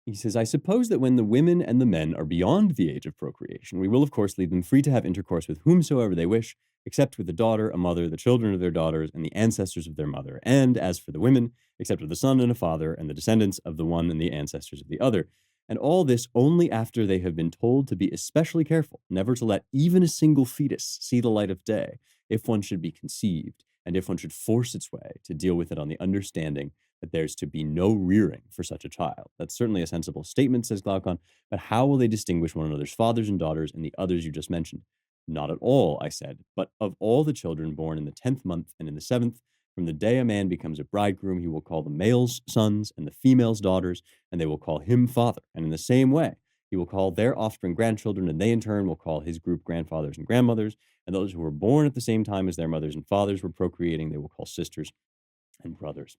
He says, I suppose that when the women and the men are beyond the age of procreation, we will, of course, leave them free to have intercourse with whomsoever they wish, except with the daughter, a mother, the children of their daughters, and the ancestors of their mother. And as for the women, except with a son and a father, and the descendants of the one and the ancestors of the other. And all this only after they have been told to be especially careful, never to let even a single fetus see the light of day, if one should be conceived, and if one should force its way to deal with it on the understanding that there's to be no rearing for such a child. That's certainly a sensible statement, says Glaucon, but how will they distinguish one another's fathers and daughters and the others you just mentioned? Not at all, I said, but of all the children born in the 10th month and in the 7th, from the day a man becomes a bridegroom, he will call the males sons and the females daughters, and they will call him father. And in the same way, he will call their offspring grandchildren, and they in turn will call his group grandfathers and grandmothers. And those who were born at the same time as their mothers and fathers were procreating, they will call sisters and brothers.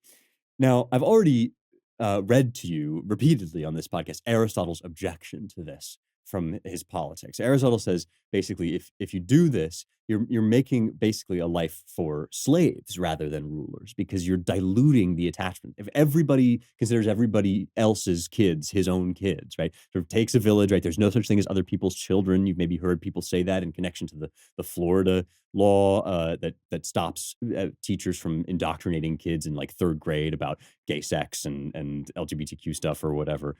Now, I've already read to you repeatedly on this podcast Aristotle's objection to this from his Politics. Aristotle says basically, if you do this, you're making basically a life for slaves rather than rulers because you're diluting the attachment. If everybody considers everybody else's kids his own kids, right? Sort of takes a village, right? There's no such thing as other people's children. You've maybe heard people say that in connection to the Florida law that stops teachers from indoctrinating kids in like third grade about gay sex and LGBTQ stuff or whatever.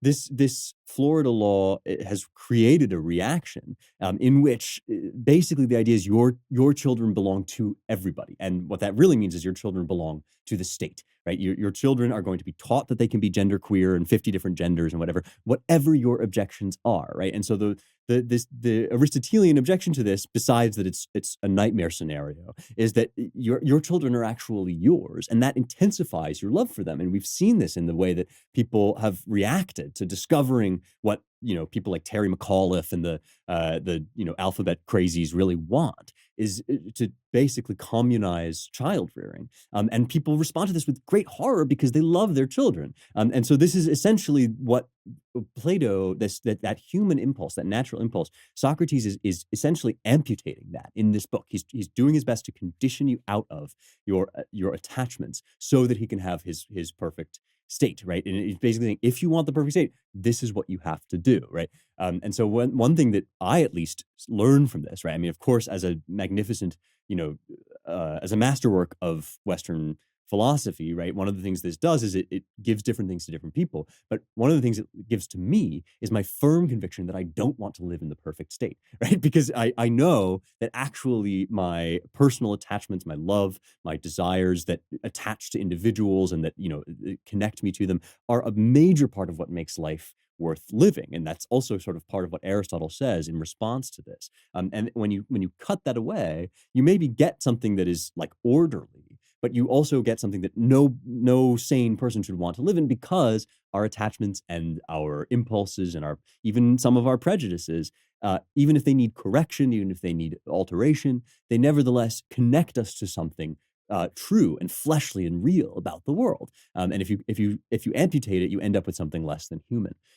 This Florida law has created a reaction in which basically the idea is your children belong to everybody, and what that really means is your children belong to the state, right? Your children are going to be taught that they can be genderqueer and 50 different genders and whatever your objections are, right? And so the Aristotelian objection to this, besides that it's a nightmare scenario, is that your children are actually yours, and that intensifies your love for them. And we've seen this in the way that people have reacted to discovering what people like Terry McAuliffe and the alphabet crazies really want is to basically communize child rearing. And people respond to this with great horror because they love their children. And so this is essentially what Plato, that human impulse, that natural impulse, Socrates is essentially amputating that in this book. He's doing his best to condition you out of your attachments so that he can have his perfect state, right? And he's basically saying, if you want the perfect state, this is what you have to do, right? And so one thing that I at least learned from this, right? I mean, of course, as a magnificent, as a masterwork of Western philosophy, right? One of the things this does is it gives different things to different people. But one of the things it gives to me is my firm conviction that I don't want to live in the perfect state, right? Because I know that actually my personal attachments, my love, my desires that attach to individuals and that, connect me to them are a major part of what makes life worth living. And that's also sort of part of what Aristotle says in response to this. And when you cut that away, you maybe get something that is like orderly, but you also get something that no sane person should want to live in because our attachments and our impulses and even some of our prejudices, even if they need correction, even if they need alteration, they nevertheless connect us to something true and fleshly and real about the world. And if you amputate it, you end up with something less than human.